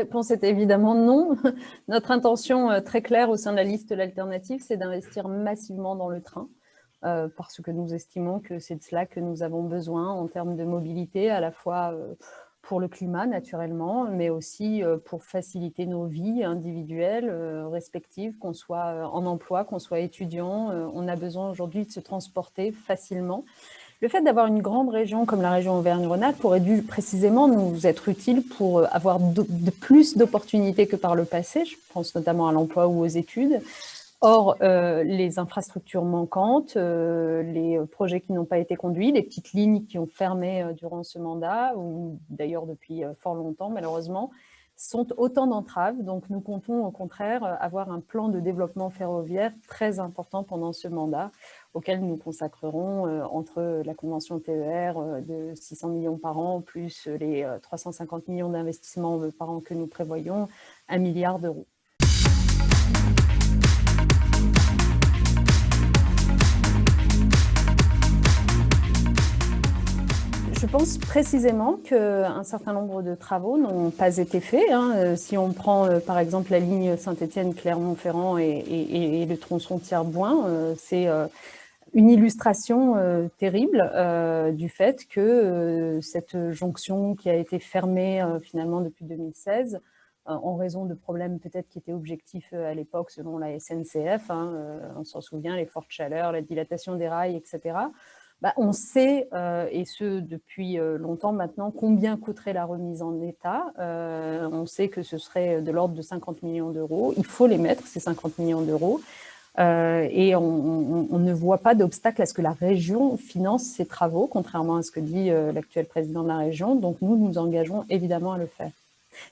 réponse est évidemment non. Notre intention très claire au sein de la liste L'Alternative, c'est d'investir massivement dans le train, parce que nous estimons que c'est de cela que nous avons besoin en termes de mobilité, à la fois pour le climat naturellement, mais aussi pour faciliter nos vies individuelles, respectives, qu'on soit en emploi, qu'on soit étudiant. On a besoin aujourd'hui de se transporter facilement. Le fait d'avoir une grande région comme la région Auvergne-Rhône-Alpes aurait dû précisément nous être utile pour avoir de plus d'opportunités que par le passé. Je pense notamment à l'emploi ou aux études. Or, les infrastructures manquantes, les projets qui n'ont pas été conduits, les petites lignes qui ont fermé durant ce mandat, ou d'ailleurs depuis fort longtemps malheureusement, sont autant d'entraves. Donc nous comptons au contraire avoir un plan de développement ferroviaire très important pendant ce mandat, auquel nous consacrerons entre la convention TER de 600 millions par an, plus les 350 millions d'investissements par an que nous prévoyons, 1 milliard d'euros. Je pense précisément qu'un certain nombre de travaux n'ont pas été faits. Si on prend par exemple la ligne Saint-Étienne-Clermont-Ferrand et le tronçon Thiers-Boin, c'est une illustration terrible du fait que cette jonction qui a été fermée finalement depuis 2016, en raison de problèmes peut-être qui étaient objectifs à l'époque selon la SNCF, on s'en souvient, les fortes chaleurs, la dilatation des rails, etc. On sait, et ce depuis longtemps maintenant, combien coûterait la remise en état. On sait que ce serait de l'ordre de 50 millions d'euros. Il faut les mettre, ces 50 millions d'euros. Et on ne voit pas d'obstacle à ce que la région finance ces travaux, contrairement à ce que dit l'actuel président de la région. Donc nous nous engageons évidemment à le faire.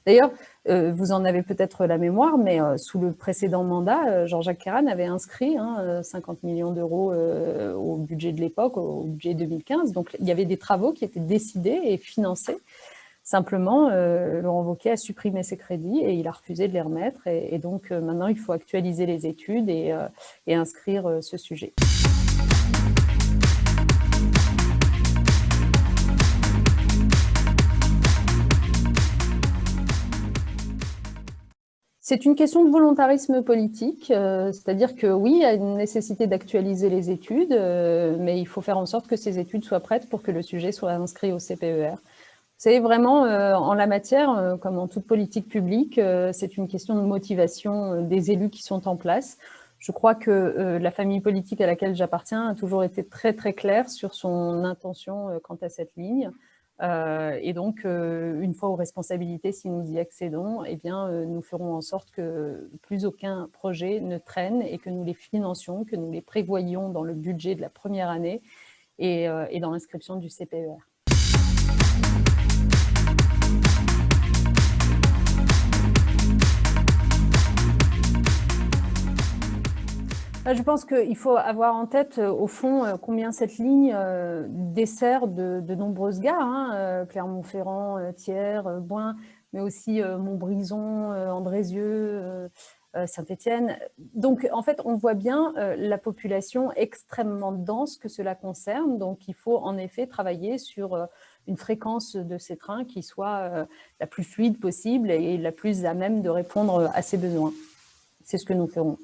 D'ailleurs, vous en avez peut-être la mémoire, mais sous le précédent mandat, Jean-Jacques Kerran avait inscrit 50 millions d'euros au budget de l'époque, au budget 2015. Donc il y avait des travaux qui étaient décidés et financés. Simplement, Laurent Wauquiez a supprimé ces crédits et il a refusé de les remettre. Et donc maintenant, il faut actualiser les études et inscrire ce sujet. C'est une question de volontarisme politique, c'est-à-dire que oui, il y a une nécessité d'actualiser les études, mais il faut faire en sorte que ces études soient prêtes pour que le sujet soit inscrit au CPER. C'est vraiment, en la matière, comme en toute politique publique, c'est une question de motivation des élus qui sont en place. Je crois que la famille politique à laquelle j'appartiens a toujours été très très claire sur son intention quant à cette ligne. Et donc, une fois aux responsabilités, si nous y accédons, eh bien, nous ferons en sorte que plus aucun projet ne traîne et que nous les financions, que nous les prévoyions dans le budget de la première année et dans l'inscription du CPER. Je pense qu'il faut avoir en tête, au fond, combien cette ligne dessert de nombreuses gares, Clermont-Ferrand, Thiers, Boin, mais aussi Montbrison, Andrézieux, Saint-Étienne. Donc, en fait, on voit bien la population extrêmement dense que cela concerne. Donc, il faut en effet travailler sur une fréquence de ces trains qui soit la plus fluide possible et la plus à même de répondre à ces besoins. C'est ce que nous ferons.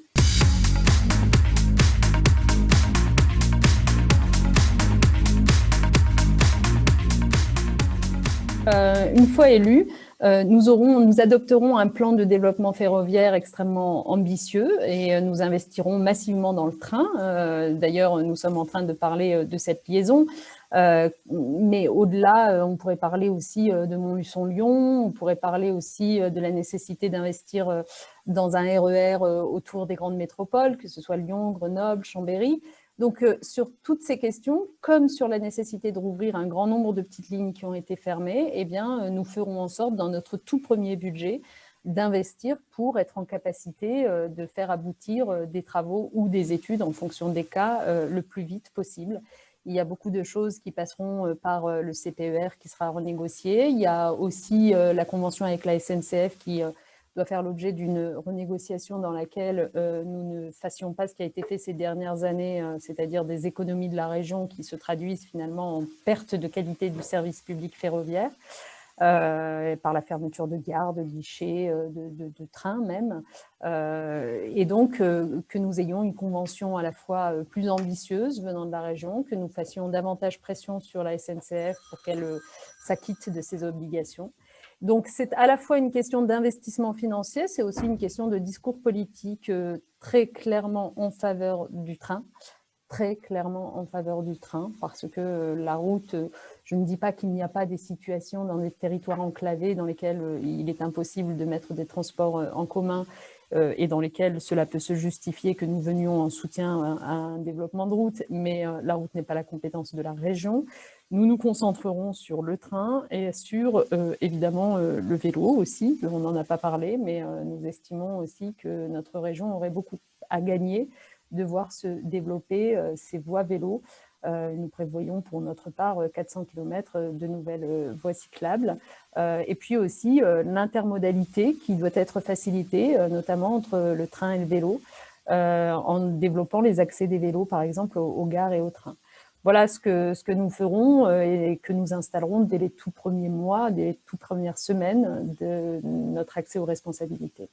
Une fois élus, nous adopterons un plan de développement ferroviaire extrêmement ambitieux et nous investirons massivement dans le train. D'ailleurs, nous sommes en train de parler de cette liaison. Mais au-delà, on pourrait parler aussi de Montluçon-Lyon, on pourrait parler aussi de la nécessité d'investir dans un RER autour des grandes métropoles, que ce soit Lyon, Grenoble, Chambéry. Donc, sur toutes ces questions, comme sur la nécessité de rouvrir un grand nombre de petites lignes qui ont été fermées, eh bien, nous ferons en sorte, dans notre tout premier budget, d'investir pour être en capacité de faire aboutir des travaux ou des études en fonction des cas le plus vite possible. Il y a beaucoup de choses qui passeront par le CPER qui sera renégocié. Il y a aussi la convention avec la SNCF qui doit faire l'objet d'une renégociation dans laquelle nous ne fassions pas ce qui a été fait ces dernières années, c'est-à-dire des économies de la région qui se traduisent finalement en perte de qualité du service public ferroviaire. par la fermeture de gares, de guichets, de trains même. Et donc, que nous ayons une convention à la fois plus ambitieuse venant de la région, que nous fassions davantage pression sur la SNCF pour qu'elle s'acquitte de ses obligations. Donc, c'est à la fois une question d'investissement financier, c'est aussi une question de discours politique très clairement en faveur du train, très clairement en faveur du train, parce que la route, je ne dis pas qu'il n'y a pas des situations dans des territoires enclavés dans lesquels il est impossible de mettre des transports en commun et dans lesquels cela peut se justifier que nous venions en soutien à un développement de route, mais la route n'est pas la compétence de la région. Nous nous concentrerons sur le train et sur, évidemment, le vélo aussi. On n'en a pas parlé, mais nous estimons aussi que notre région aurait beaucoup à gagner de voir se développer ces voies vélo. Nous prévoyons pour notre part 400 km de nouvelles voies cyclables. Et puis aussi l'intermodalité qui doit être facilitée, notamment entre le train et le vélo, en développant les accès des vélos, par exemple, aux gares et aux trains. Voilà ce que nous ferons et que nous installerons dès les tout premiers mois, dès les toutes premières semaines de notre accès aux responsabilités.